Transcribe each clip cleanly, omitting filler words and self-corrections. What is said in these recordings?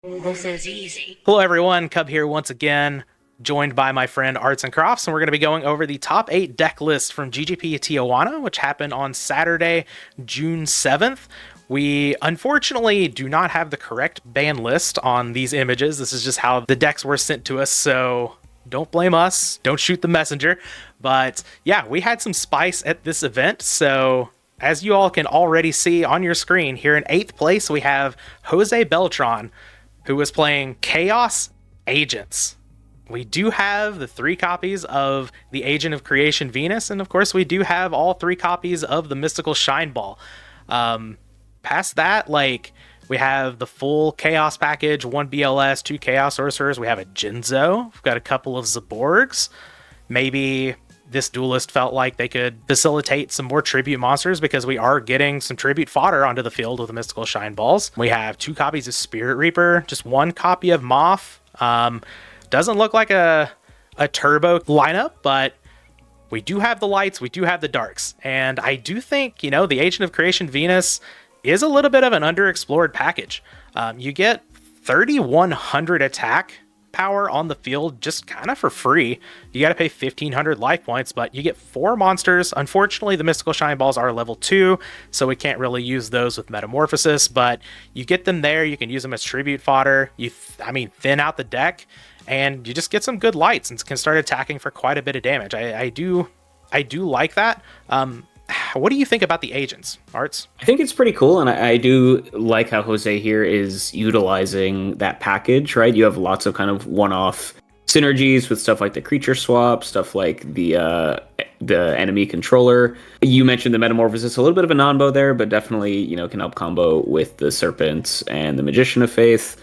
This is easy. Hello everyone, Cub here once again, joined by my friend Artsncrofts, and we're going to be going over the top 8 deck list from GGP Tijuana, which happened on Saturday, June 7th. We unfortunately do not have the correct ban list on these images. This is just how the decks were sent to us, so don't blame us, don't shoot the messenger. But yeah, we had some spice at this event, so as you all can already see on your screen, here in 8th place we have Jose Beltran, who was playing Chaos Agents. We do have the 3 copies of the Agent of Creation Venus, and of course we do have all 3 copies of the Mystical Shine Ball. Past that, we have the full Chaos package, 1 BLS, 2 Chaos Sorcerers, we have a Jinzo, we've got a couple of Zaborgs. Maybe this duelist felt like they could facilitate some more tribute monsters because we are getting some tribute fodder onto the field with the Mystical Shine Balls. We have 2 copies of Spirit Reaper, just 1 copy of Moth. Doesn't look like a turbo lineup, but we do have the lights, we do have the darks. And I do think, the Agent of Creation Venus is a little bit of an underexplored package. You get 3,100 attack power on the field just kind of for free. You got to pay 1,500 life points, but you get 4 monsters. Unfortunately, the Mystical Shine Balls are level 2, so we can't really use those with Metamorphosis, but you get them there. You can use them as tribute fodder. Thin out the deck, and you just get some good lights and can start attacking for quite a bit of damage. I do like that. What do you think about the agents, Arts? I think it's pretty cool, and I do like how Jose here is utilizing that package, right? You have lots of kind of one-off synergies with stuff like the creature swap, stuff like the enemy controller. You mentioned the Metamorphosis, a little bit of a non-bow there, but definitely, can help combo with the Serpent and the Magician of Faith.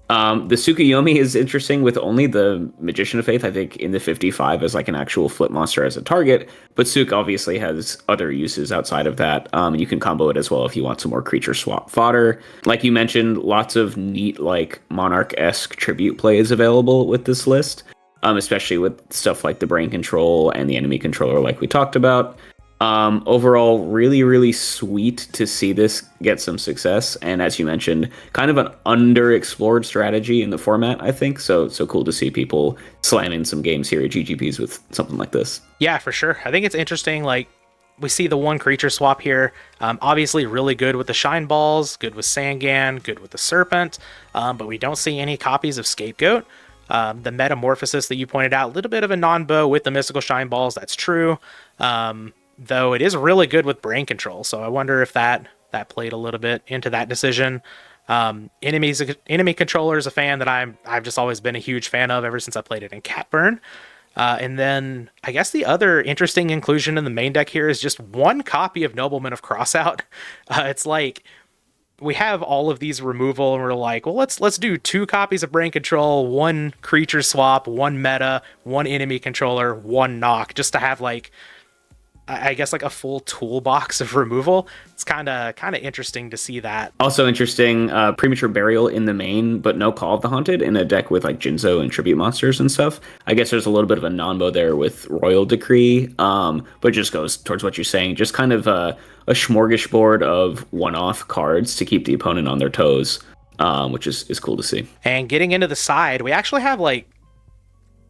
The Tsukuyomi is interesting with only the Magician of Faith, I think, in the 55 as like an actual flip monster as a target, but Tsuk obviously has other uses outside of that. You can combo it as well if you want some more creature swap fodder. Like you mentioned, lots of neat Monarch-esque tribute plays available with this list, especially with stuff like the Brain Control and the Enemy Controller like we talked about. Overall, really, really sweet to see this get some success. And as you mentioned, kind of an underexplored strategy in the format, I think. So cool to see people slamming some games here at GGPs with something like this. Yeah, for sure. I think it's interesting. We see the 1 creature swap here. Obviously really good with the Shine Balls, good with Sangan, good with the Serpent. But we don't see any copies of Scapegoat. The Metamorphosis that you pointed out, a little bit of a non-bow with the Mystical Shine Balls. That's true. Though it is really good with Brain Control, so I wonder if that played a little bit into that decision. Enemy Controller is a fan that I've just always been a huge fan of ever since I played it in Catburn. And then I guess the other interesting inclusion in the main deck here is just 1 copy of Nobleman of Crossout. It's like we have all of these removal, and we're like, well, let's do 2 copies of Brain Control, 1 creature swap, 1 meta, 1 enemy controller, 1 knock, just to have I guess a full toolbox of removal. It's kind of interesting to see that. Also interesting, Premature Burial in the main, but no Call of the Haunted in a deck with Jinzo and tribute monsters and stuff. I guess there's a little bit of a non-bow there with Royal Decree, but just goes towards what you're saying. Just kind of a smorgasbord of one-off cards to keep the opponent on their toes, which is cool to see. And getting into the side, we actually have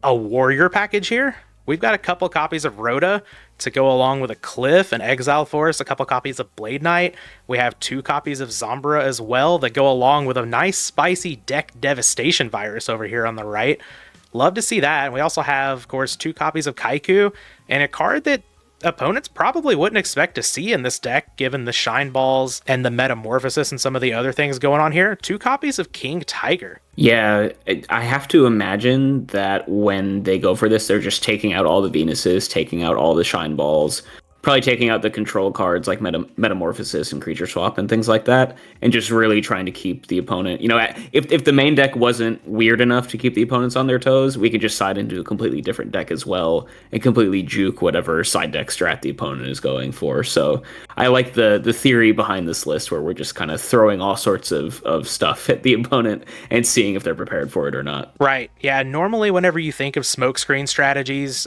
a warrior package here. We've got a couple copies of Rhoda to go along with a Cliff and Exile Force, a couple copies of Blade Knight. We have 2 copies of Zombra as well that go along with a nice spicy deck devastation virus over here on the right. Love to see that. And we also have, of course, 2 copies of Kaiku and a card that opponents probably wouldn't expect to see in this deck given the Shine Balls and the Metamorphosis and some of the other things going on here. 2 copies of King Tiger. Yeah, I have to imagine that when they go for this, they're just taking out all the Venuses, taking out all the Shine Balls, probably taking out the control cards like Metamorphosis and Creature Swap and things like that, and just really trying to keep the opponent, if the main deck wasn't weird enough to keep the opponents on their toes, we could just side into a completely different deck as well and completely juke whatever side deck strat the opponent is going for. So I like the theory behind this list where we're just kind of throwing all sorts of stuff at the opponent and seeing if they're prepared for it or not. Right. Yeah, normally whenever you think of smokescreen strategies,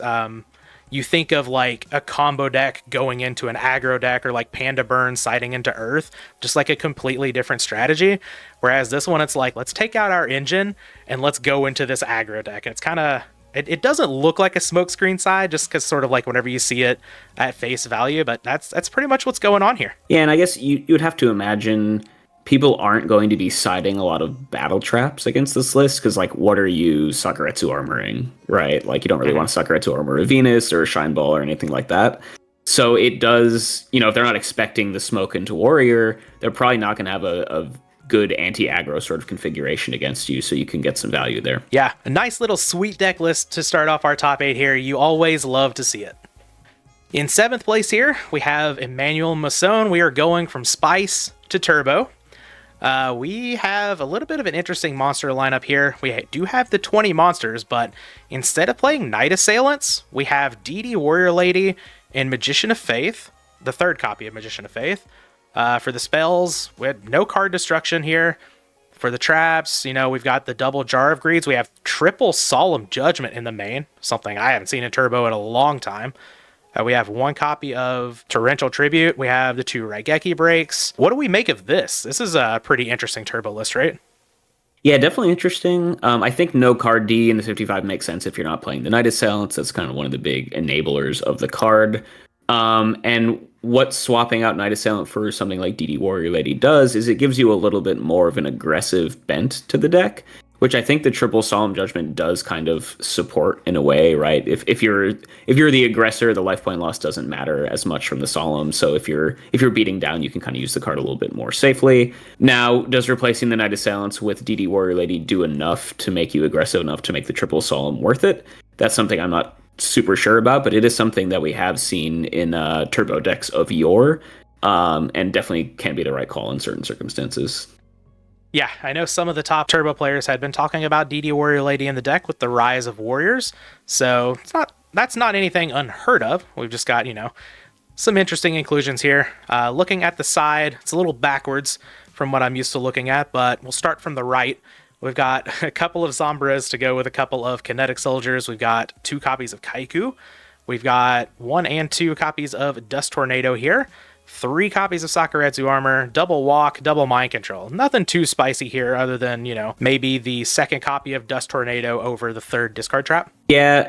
you think of like a combo deck going into an aggro deck, or like Panda Burn siding into Earth, just like a completely different strategy. Whereas this one, it's like, let's take out our engine and let's go into this aggro deck. And it's kind of, it doesn't look like a smokescreen side, just because sort of like whenever you see it at face value, but that's pretty much what's going on here. Yeah, and I guess you would have to imagine people aren't going to be siding a lot of battle traps against this list, because like, what are you Sakuretsu armoring, right? Like, you don't really want to Sakuretsu armor a Venus or a Shine Ball or anything like that. So it does, if they're not expecting the smoke into Warrior, they're probably not going to have a good anti-aggro sort of configuration against you, so you can get some value there. Yeah, a nice little sweet deck list to start off our top 8 here. You always love to see it. In 7th place here, we have Emmanuel Masson. We are going from Spice to Turbo. We have a little bit of an interesting monster lineup here. We do have the 20 monsters, but instead of playing Night Assailants, we have DD Warrior Lady and Magician of Faith, the 3rd copy of Magician of Faith. For the spells, we had no card destruction here. For the traps, we've got the double Jar of Greeds. We have triple Solemn Judgment in the main, something I haven't seen in Turbo in a long time. We have 1 copy of Torrential Tribute. We have the 2 Raigeki breaks. What do we make of this? This is a pretty interesting Turbo list, right? Yeah, definitely interesting. I think no card D in the 55 makes sense if you're not playing the Night Assailants. That's kind of one of the big enablers of the card. And what swapping out Night Assailant for something like DD Warrior Lady does is it gives you a little bit more of an aggressive bent to the deck, which I think the triple Solemn Judgment does kind of support in a way, right? If you're the aggressor, the life point loss doesn't matter as much from the Solemn. So if you're beating down, you can kind of use the card a little bit more safely. Now, does replacing the Night Assailants with DD Warrior Lady do enough to make you aggressive enough to make the triple Solemn worth it? That's something I'm not super sure about, but it is something that we have seen in Turbo decks of yore, and definitely can be the right call in certain circumstances. Yeah, I know some of the top Turbo players had been talking about DD Warrior Lady in the deck with the rise of Warriors, so that's not anything unheard of. We've just got, some interesting inclusions here. Looking at the side, it's a little backwards from what I'm used to looking at, but we'll start from the right. We've got a couple of Zombras to go with a couple of Kinetic Soldiers. We've got 2 copies of Kaiku. We've got 1 and 2 copies of Dust Tornado here. 3 copies of Sakuretsu Armor, double Walk, double Mind Control. Nothing too spicy here other than, maybe the 2nd copy of Dust Tornado over the 3rd Discard Trap. Yeah,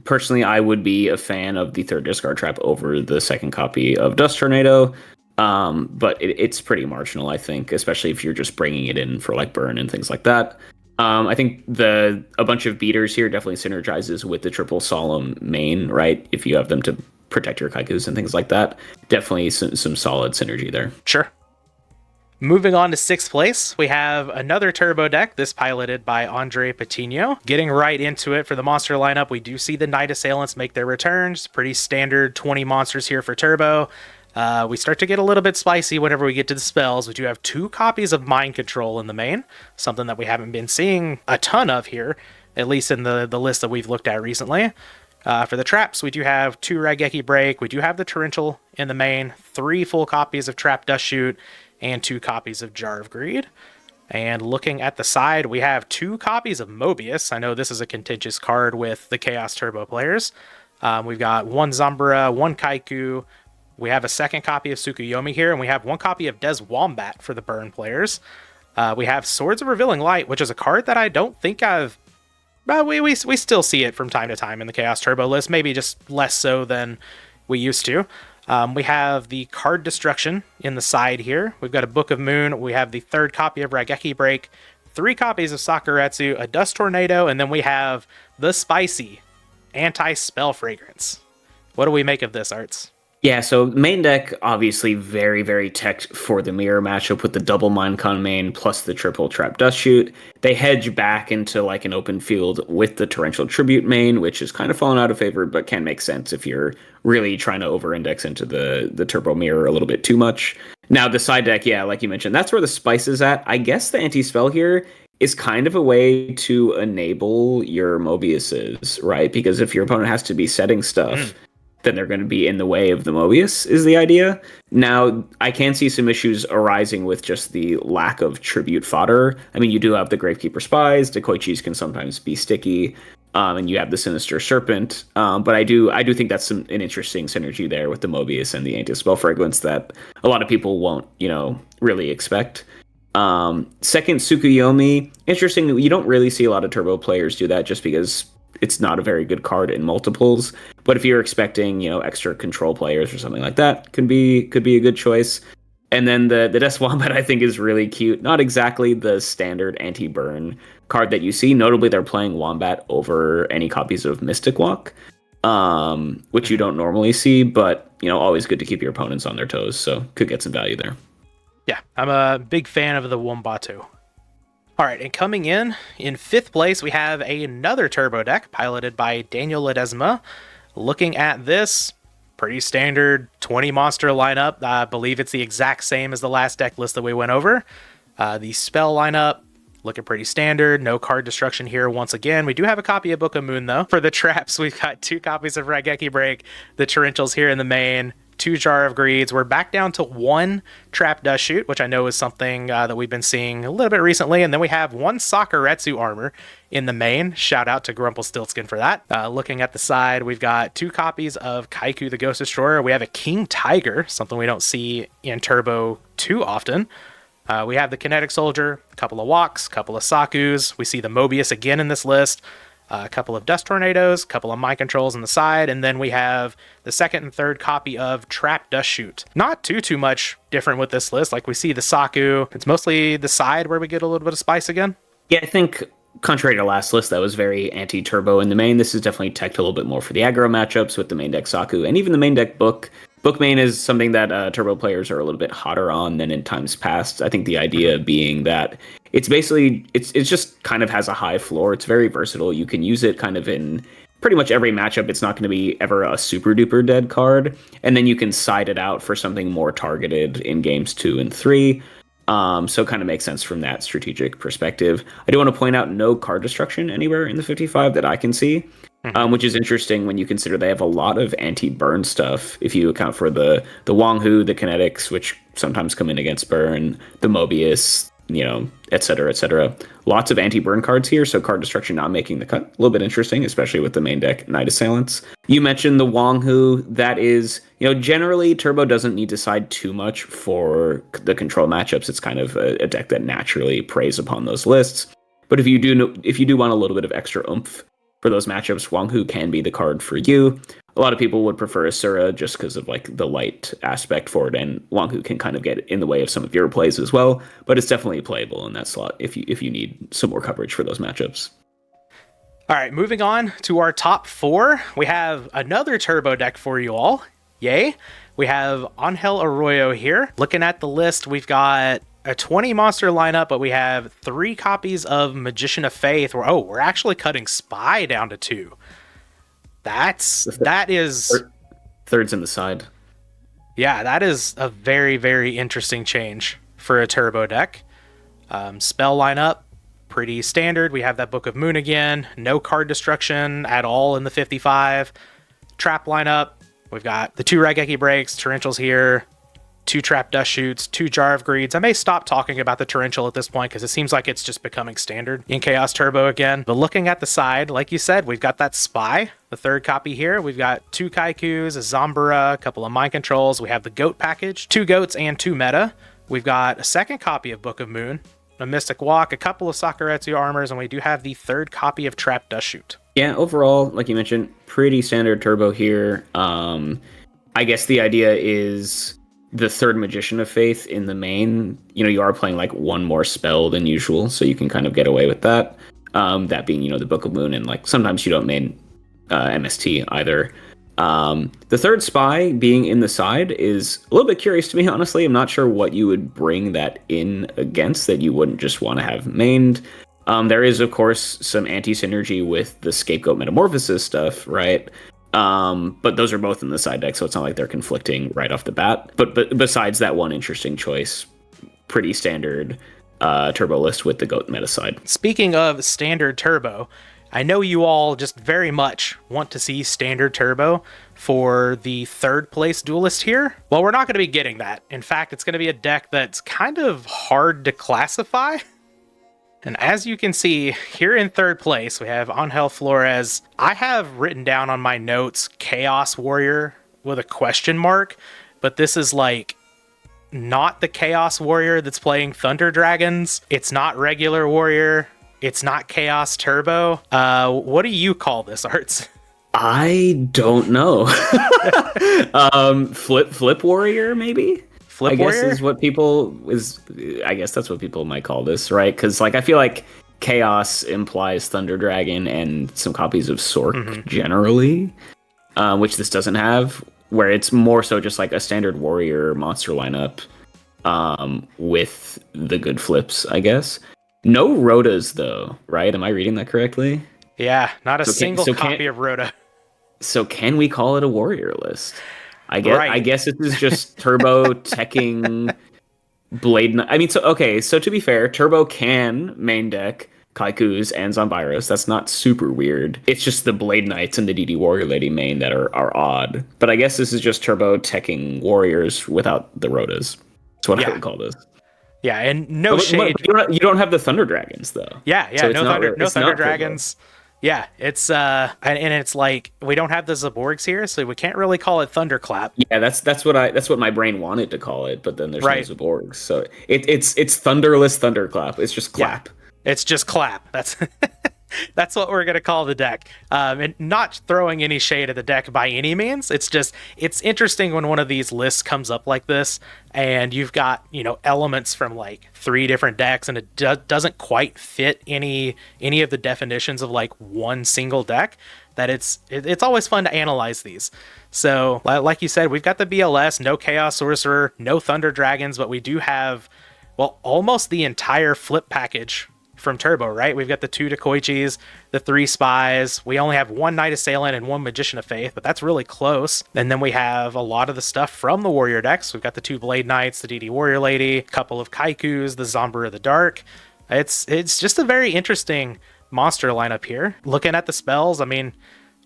personally, I would be a fan of the 3rd Discard Trap over the 2nd copy of Dust Tornado. But it's pretty marginal, I think, especially if you're just bringing it in for like burn and things like that. I think a bunch of beaters here definitely synergizes with the triple Solemn main, right? If you have them to protect your Kaikus and things like that, definitely some solid synergy there. Sure. Moving on to 6th place, we have another Turbo deck, this piloted by Andre Patino. Getting right into it for the monster lineup, we do see the Night Assailants make their returns. Pretty standard 20 monsters here for Turbo. We start to get a little bit spicy whenever we get to the spells. We do have 2 copies of Mind Control in the main, something that we haven't been seeing a ton of here, at least in the list that we've looked at recently. For the traps, we do have 2 Raigeki Break, we do have the Torrential in the main, 3 full copies of Trap Dust Shoot, and 2 copies of Jar of Greed. And looking at the side, we have 2 copies of Mobius. I know this is a contentious card with the Chaos Turbo players. We've got 1 Zambara, 1 Kaiku. We have a 2nd copy of Tsukuyomi here, and we have 1 copy of Des Wombat for the Burn players. We have Swords of Revealing Light, which is a card that I don't think I've... But we still see it from time to time in the Chaos Turbo list, maybe just less so than we used to. We have the Card Destruction in the side here. We've got a Book of Moon. We have the 3rd copy of Raigeki Break, 3 copies of Sakuretsu, a Dust Tornado, and then we have the spicy Anti-Spell Fragrance. What do we make of this, Arts? Yeah, so main deck, obviously very, very teched for the mirror matchup with the double Minecon main plus the triple Trap Dust Shoot. They hedge back into like an open field with the Torrential Tribute main, which has kind of fallen out of favor, but can make sense if you're really trying to over-index into the Turbo Mirror a little bit too much. Now, the side deck, yeah, like you mentioned, that's where the spice is at. I guess the anti-spell here is kind of a way to enable your Mobiuses, right? Because if your opponent has to be setting stuff... then they're going to be in the way of the Mobius, is the idea. Now, I can see some issues arising with just the lack of tribute fodder. I mean, you do have the Gravekeeper Spies, the Koichis can sometimes be sticky, and you have the Sinister Serpent. But I do think that's an interesting synergy there with the Mobius and the Anti-Spell Fragrance that a lot of people won't, really expect. Second, Tsukuyomi. Interesting. You don't really see a lot of turbo players do that just because it's not a very good card in multiples. But if you're expecting, extra control players or something like that, could be a good choice. And then the Death Wombat I think is really cute. Not exactly the standard anti-burn card that you see. Notably, they're playing Wombat over any copies of Mystic Walk, which you don't normally see. But always good to keep your opponents on their toes. So could get some value there. Yeah, I'm a big fan of the Wombatu. All right, and coming in 5th place, we have another turbo deck piloted by Daniel Ledesma. Looking at this, pretty standard 20 monster lineup. I believe it's the exact same as the last deck list that we went over. The spell lineup, looking pretty standard. No card destruction here once again. We do have a copy of Book of Moon, though. For the traps, we've got 2 copies of Raigeki Break, the Torrentials here in the main, 2 Jar of Greeds. We're back down to 1 Trap Dust Shoot, which I know is something that we've been seeing a little bit recently. And then we have 1 Sakuretsu Armor in the main. Shout out to Grumpelstiltskin for that. Looking at the side, we've got 2 copies of Kaiku the Ghost Destroyer. We have a King Tiger, something we don't see in Turbo too often. We have the Kinetic Soldier, a couple of Walks, a couple of Sakus. We see the Mobius again in this list. A couple of Dust Tornadoes, a couple of Mind Controls on the side, and then we have the 2nd and 3rd copy of Trap Dust Shoot. Not too much different with this list. Like we see the Saku, it's mostly the side where we get a little bit of spice again. Yeah, I think contrary to last list that was very anti-turbo in the main, this is definitely teched a little bit more for the aggro matchups with the main deck Saku, and even the main deck Book. Book main is something that turbo players are a little bit hotter on than in times past. I think the idea being that it's basically, it's just kind of has a high floor. It's very versatile. You can use it kind of in pretty much every matchup. It's not going to be ever a super duper dead card. And then you can side it out for something more targeted in games 2 and 3. So it kind of makes sense from that strategic perspective. I do want to point out no card destruction anywhere in the 55 that I can see. Which is interesting when you consider they have a lot of anti-burn stuff. If you account for the Wanghu, the Kinetics, which sometimes come in against burn, the Mobius, et cetera, et cetera. Lots of anti-burn cards here, so card destruction not making the cut. A little bit interesting, especially with the main deck Night Assailants. You mentioned the Wanghu. That is, generally Turbo doesn't need to side too much for the control matchups. It's kind of a deck that naturally preys upon those lists. But if you do want a little bit of extra oomph for those matchups, Wanghu can be the card for you. A lot of people would prefer Asura just because of the light aspect for it, and Wanghu can kind of get in the way of some of your plays as well. But it's definitely playable in that slot if you need some more coverage for those matchups. All right, moving on to our top 4, we have another turbo deck for you all. Yay! We have Angel Arroyo here. Looking at the list, we've got a 20 monster lineup, but we have 3 copies of Magician of Faith. We're actually cutting Spy down to 2. That is third's in the side. Yeah, that is a very, very interesting change for a turbo deck. Spell lineup, pretty standard. We have that Book of Moon again. No card destruction at all in the 55. Trap lineup, we've got the 2 Raigeki Breaks, Torrentials here, 2 Trap Dust Shoots, 2 Jar of Greeds. I may stop talking about the Torrential at this point because it seems like it's just becoming standard in Chaos Turbo again. But looking at the side, like you said, we've got that Spy, the 3rd copy here. We've got 2 Kaikus, a Zambara, a couple of Mind Controls. We have the Goat package, 2 Goats and 2 Meta. We've got a 2nd copy of Book of Moon, a Mystic Walk, a couple of Sakuretsu Armors, and we do have the 3rd copy of Trap Dust Shoot. Yeah, overall, like you mentioned, pretty standard turbo here. I guess the idea is the 3rd Magician of Faith in the main, you are playing 1 more spell than usual, so you can kind of get away with that. That being, the Book of Moon, and sometimes you don't main MST either. The 3rd Spy being in the side is a little bit curious to me, honestly. I'm not sure what you would bring that in against that you wouldn't just want to have mained. There is, of course, some anti-synergy with the Scapegoat Metamorphosis stuff, right? But those are both in the side deck, so it's not like they're conflicting right off the bat. But besides that one interesting choice, pretty standard turbo list with the Goat meta side. Speaking of standard turbo, I know you all just very much want to see standard turbo for the 3rd place duelist here. Well, we're not going to be getting that. In fact, it's going to be a deck that's kind of hard to classify. And as you can see, here in third place, we have Angel Flores. I have written down on my notes Chaos Warrior with a question mark, but this is like not the Chaos Warrior that's playing Thunder Dragons. It's not regular Warrior. It's not Chaos Turbo. What do you call this, Arts? I don't know. Flip Warrior, maybe? Flip Warrior? I guess that's what people might call this, right? Because like I feel like Chaos implies Thunder Dragon and some copies of Sork generally, which this doesn't have, where it's more so just like a standard warrior monster lineup with the good flips, I guess. No Rotas though, right? Am I reading that correctly? Yeah, not a single copy of Rota. So can we call it a warrior list? I guess this is just turbo teching Blade Knight. I mean, so to be fair, Turbo can main deck Kaikus and Zombiros. That's not super weird. It's just the Blade Knights and the DD Warrior Lady main that are odd. But I guess this is just Turbo teching warriors without the Rotas. That's what I would call this. Yeah, and no shade. You don't have the Thunder Dragons though. Yeah, so no Thunder Dragons. Turbo. Yeah, it's and it's like we don't have the Zaborgs here, so we can't really call it Thunderclap. Yeah, that's what my brain wanted to call it, but then there's no Zaborgs, so it's thunderless Thunderclap. It's just clap. Yeah, it's just clap. That's what we're gonna call the deck. And not throwing any shade at the deck by any means. It's just it's interesting when one of these lists comes up like this, and you've got elements from like 3 different decks, and it doesn't quite fit any of the definitions of like one single deck. That it's always fun to analyze these. So like you said, we've got the BLS, no Chaos Sorcerer, no Thunder Dragons, but we do have almost the entire flip package from Turbo, right? We've got the 2 Dekoichis, the 3 Spies. We only have 1 Knight Assailant and 1 Magician of Faith, but that's really close. And then we have a lot of the stuff from the Warrior decks. We've got the 2 Blade Knights, the DD Warrior Lady, a couple of Kaikus, the Zombra of the Dark. It's just a very interesting monster lineup here. Looking at the spells, I mean,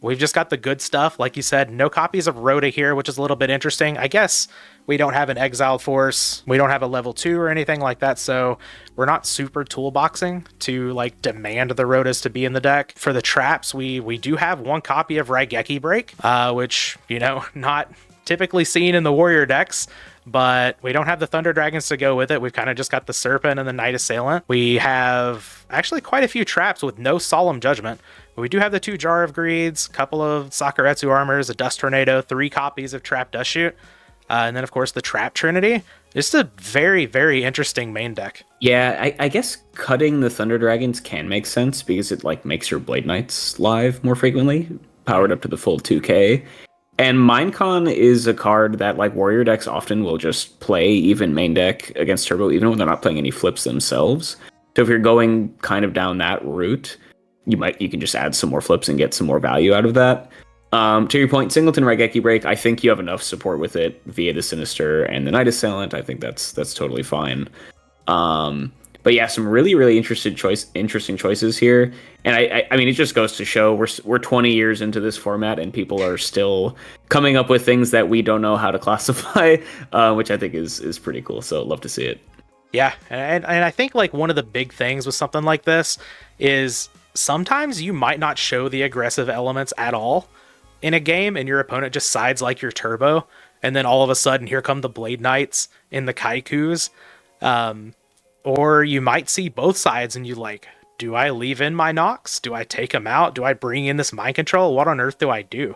we've just got the good stuff. Like you said, no copies of Rhoda here, which is a little bit interesting. I guess we don't have an Exiled Force. We don't have a level 2 or anything like that, so we're not super toolboxing to like demand the Rhodas to be in the deck. For the traps, we do have 1 copy of Raigeki Break, which, not typically seen in the Warrior decks, but we don't have the Thunder Dragons to go with it. We've kind of just got the Serpent and the Knight Assailant. We have actually quite a few traps with no Solemn Judgment. We do have the 2 Jar of Greeds, a couple of Sakuretsu Armors, a Dust Tornado, 3 copies of Trap Dust Shoot, and then, of course, the Trap Trinity. Just a very, very interesting main deck. Yeah, I guess cutting the Thunder Dragons can make sense because it like makes your Blade Knights live more frequently, powered up to the full 2K. And Minecon is a card that like Warrior decks often will just play even main deck against Turbo, even when they're not playing any flips themselves. So if you're going kind of down that route, you can just add some more flips and get some more value out of that. To your point, Singleton Raigeki Break, I think you have enough support with it via the Sinister and the Knight Assailant. I think that's totally fine. But yeah, some really, really interesting choices here. And I mean, it just goes to show we're 20 years into this format and people are still coming up with things that we don't know how to classify, which I think is pretty cool. So love to see it. Yeah, and I think like one of the big things with something like this is sometimes you might not show the aggressive elements at all in a game, and your opponent just sides like your Turbo, and then all of a sudden here come the Blade Knights and the Kaikus. Or you might see both sides and you like, do I leave in my Nox? Do I take him out? Do I bring in this Mind Control? What on earth do I do?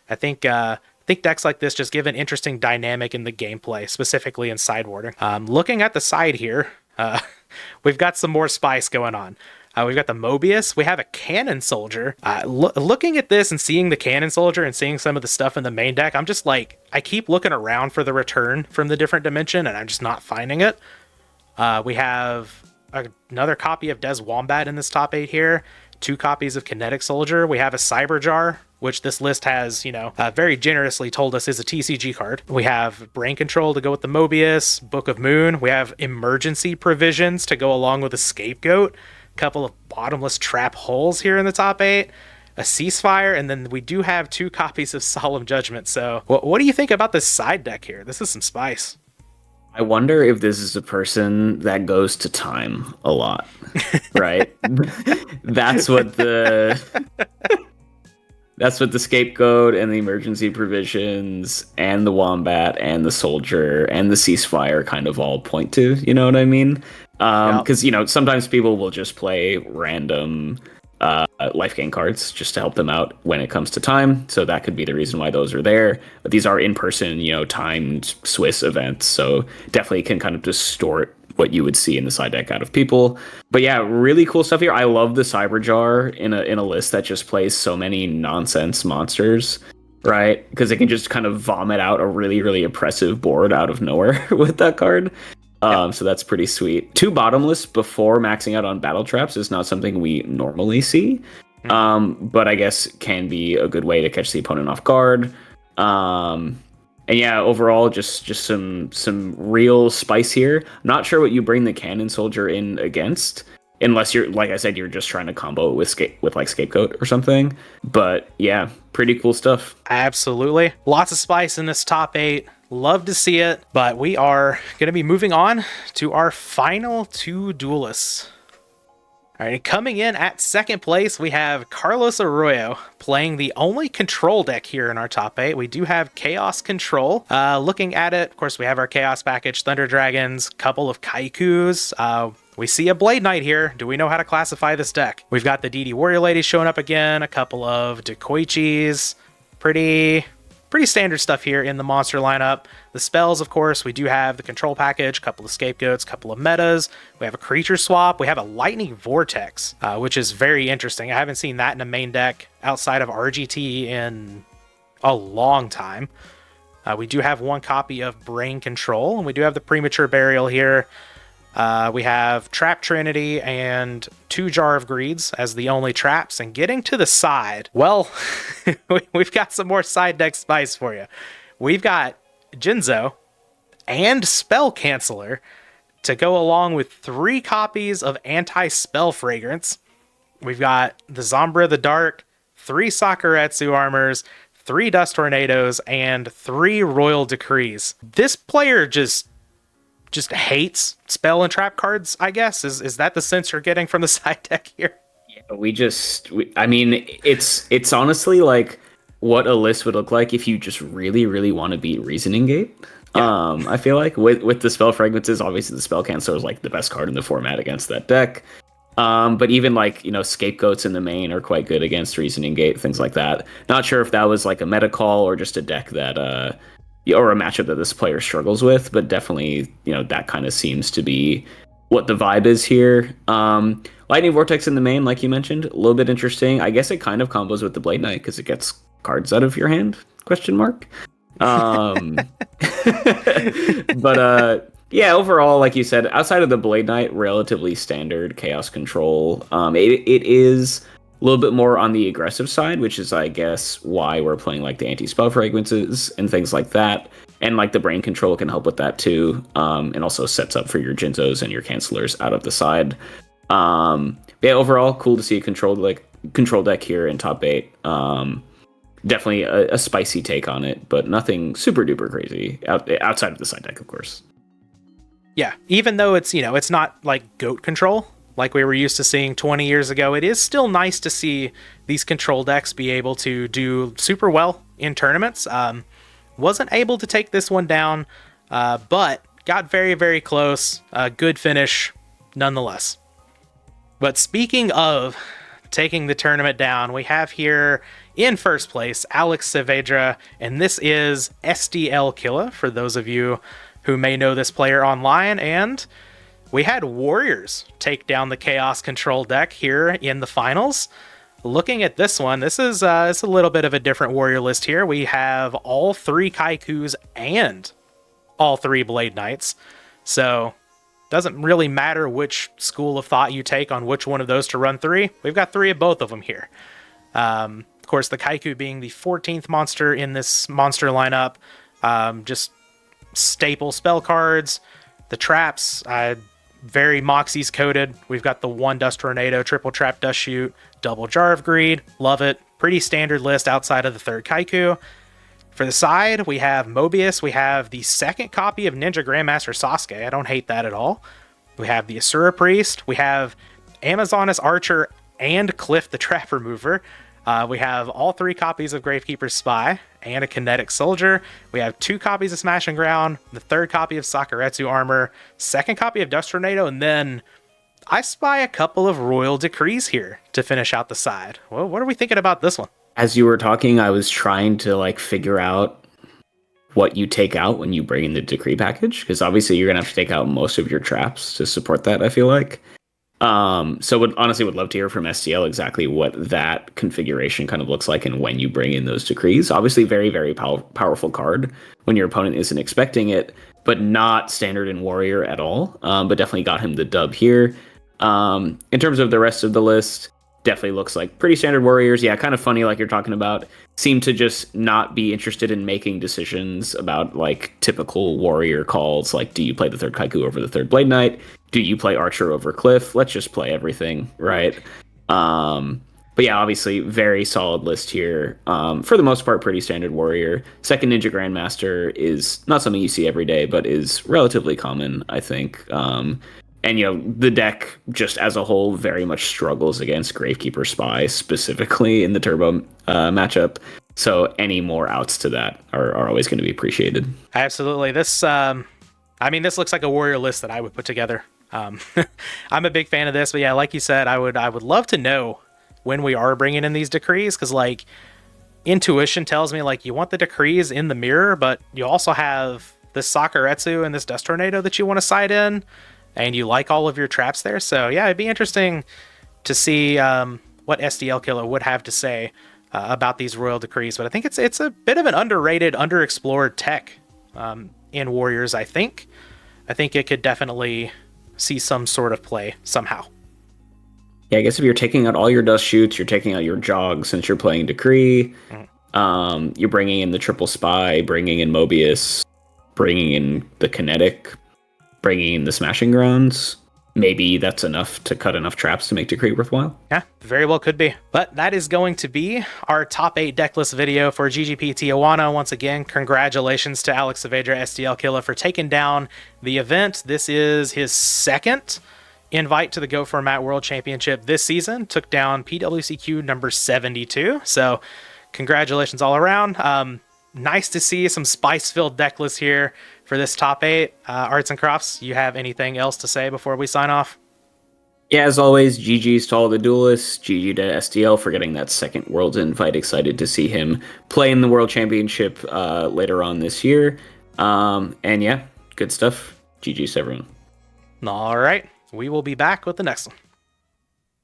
I think decks like this just give an interesting dynamic in the gameplay, specifically in sideboarding. Looking at the side here, we've got some more spice going on. We've got the Mobius. We have a Cannon Soldier. Looking at this and seeing the Cannon Soldier and seeing some of the stuff in the main deck, I'm just like, I keep looking around for the return from the different dimension, and I'm just not finding it. We have another copy of Des Wombat in this top 8 here. 2 copies of Kinetic Soldier. We have a Cyber Jar, which this list has, very generously told us is a TCG card. We have Brain Control to go with the Mobius, Book of Moon. We have Emergency Provisions to go along with a Scapegoat. A couple of Bottomless Trap Holes here in the top 8. A Ceasefire, and then we do have 2 copies of Solemn Judgment. So what do you think about this side deck here? This is some spice. I wonder if this is a person that goes to time a lot, right? That's what the that's what the scapegoat and the emergency provisions and the wombat and the soldier and the ceasefire kind of all point to. You know what I mean? Yeah. Because sometimes people will just play random life gain cards just to help them out when it comes to time. So that could be the reason why those are there. But these are in person, timed Swiss events. So definitely can kind of distort what you would see in the side deck out of people. But yeah, really cool stuff here. I love the Cyber Jar in a list that just plays so many nonsense monsters, right? Because it can just kind of vomit out a really, really oppressive board out of nowhere with that card. So that's pretty sweet. 2 bottomless before maxing out on battle traps is not something we normally see, but I guess can be a good way to catch the opponent off guard. And yeah, overall, just some real spice here. Not sure what you bring the cannon soldier in against, unless you're, like I said, you're just trying to combo it with like scapegoat or something. But yeah, pretty cool stuff. Absolutely. Lots of spice in this top 8. Love to see it, but we are going to be moving on to our final 2 duelists. All right, coming in at second place, we have Carlos Arroyo playing the only control deck here in our top 8. We do have Chaos Control. Looking at it, of course, we have our Chaos package, Thunder Dragons, couple of Kaikus. We see a Blade Knight here. Do we know how to classify this deck? We've got the DD Warrior Lady showing up again, a couple of Dekoichis. Pretty standard stuff here in the monster lineup. The spells, of course, we do have the control package, couple of scapegoats, couple of metas. We have a creature swap. We have a lightning vortex, which is very interesting. I haven't seen that in a main deck outside of RGT in a long time. We do have 1 copy of Brain Control, and we do have the premature burial here. We have Trap Trinity and 2 Jar of Greeds as the only traps. And getting to the side, well, we've got some more side deck spice for you. We've got Jinzo and Spell Canceller to go along with 3 copies of Anti-Spell Fragrance. We've got the Zombra the Dark, 3 Sakuretsu Armors, 3 Dust Tornadoes, and 3 Royal Decrees. This player just hates spell and trap cards, I guess. Is that the sense you're getting from the side deck here? Yeah, I mean, it's honestly like what a list would look like if you just really, really want to beat Reasoning Gate. Yeah. I feel like with the spell fragrances, obviously the spell canceller is like the best card in the format against that deck. But even like, scapegoats in the main are quite good against Reasoning Gate, things like that. Not sure if that was like a meta call or just a deck that or a matchup that this player struggles with, but definitely, that kind of seems to be what the vibe is here. Lightning Vortex in the main, like you mentioned, a little bit interesting. I guess it kind of combos with the Blade Knight because it gets cards out of your hand, question mark. But yeah, overall, like you said, outside of the Blade Knight, relatively standard Chaos Control. It is a little bit more on the aggressive side, which is, I guess, why we're playing like the anti-spell fragrances and things like that. And like the Brain Control can help with that too. And also sets up for your Jinzos and your Cancellors out of the side. Yeah, overall, cool to see a control deck here in top 8. Definitely a spicy take on it, but nothing super duper crazy outside of the side deck, of course. Yeah, even though it's, it's not like GOAT control like we were used to seeing 20 years ago, it is still nice to see these control decks be able to do super well in tournaments. Wasn't able to take this one down, but got very, very close. Good finish nonetheless. But speaking of taking the tournament down, we have here in first place Alex Saavedra, and this is SDL Killa for those of you who may know this player online. And we had Warriors take down the Chaos Control deck here in the finals. Looking at this one, this is it's a little bit of a different Warrior list here. We have all 3 Kaikus and all 3 Blade Knights. So doesn't really matter which school of thought you take on which one of those to run 3. We've got 3 of both of them here. Of course, the Kaiku being the 14th monster in this monster lineup. Just staple spell cards. The traps, very Moxie's coded. We've got the 1 Dust Tornado, triple trap Dust Shoot, double Jar of Greed. Love it. Pretty standard list outside of the 3rd Kaiku. For the side, we have Mobius. We have the second copy of Ninja Grandmaster Sasuke. I don't hate that at all. We have the Asura Priest. We have Amazoness Archer and Cliff the Trap Remover. We have all 3 copies of Gravekeeper's Spy and a Kinetic Soldier. We have 2 copies of Smash and Ground, the 3rd copy of Sakuretsu Armor, 2nd copy of Dust Tornado, and then I spy a couple of Royal Decrees here to finish out the side. Well, what are we thinking about this one? As you were talking, I was trying to like figure out what you take out when you bring in the decree package, because obviously you're gonna have to take out most of your traps to support that, I feel like. So would love to hear from STL exactly what that configuration kind of looks like and when you bring in those decrees. Obviously very, very powerful card when your opponent isn't expecting it, but not standard in Warrior at all. But definitely got him the dub here. In terms of the rest of the list, definitely looks like pretty standard Warriors. Yeah, kind of funny, like you're talking about, seem to just not be interested in making decisions about like typical Warrior calls, like do you play the 3rd Kaiku over the 3rd Blade Knight? Do you play Archer over Cliff? Let's just play everything, right? But yeah, obviously very solid list here. For the most part, pretty standard Warrior. Second Ninja Grandmaster is not something you see every day, but is relatively common, I think. And, you know, the deck just as a whole very much struggles against Gravekeeper Spy, specifically in the Turbo matchup. So any more outs to that are always going to be appreciated. Absolutely. This looks like a Warrior list that I would put together. I'm a big fan of this, but yeah, like you said, I would love to know when we are bringing in these decrees, because like intuition tells me like you want the decrees in the mirror, but you also have this Sakuretsu and this Dust Tornado that you want to side in, and you like all of your traps there. So yeah, it'd be interesting to see what SDL Killer would have to say about these Royal Decrees. But I think it's a bit of an underrated, underexplored tech in Warriors. I think it could definitely see some sort of play somehow. Yeah, I guess if you're taking out all your dust shoots, you're taking out your jog since you're playing Decree. You're bringing in the Triple Spy, bringing in Mobius, bringing in the Kinetic, bringing in the Smashing Grounds. Maybe that's enough to cut enough traps to make Decree worthwhile. Yeah, very well could be. But that is going to be our top 8 decklist video for GGP Tijuana. Once again, congratulations to Alex Saavedra, STL Killer, for taking down the event. This is his 2nd invite to the Go Format World Championship this season. Took down PWCQ number 72. So congratulations all around. Nice to see some spice-filled deck lists here for this top 8. Arts and Crofts, you have anything else to say before we sign off? Yeah, as always, GG's to all the duelists. GG to SDL for getting that 2nd Worlds invite. Excited to see him play in the World Championship later on this year. And yeah, good stuff. GG's to everyone. All right, we will be back with the next one.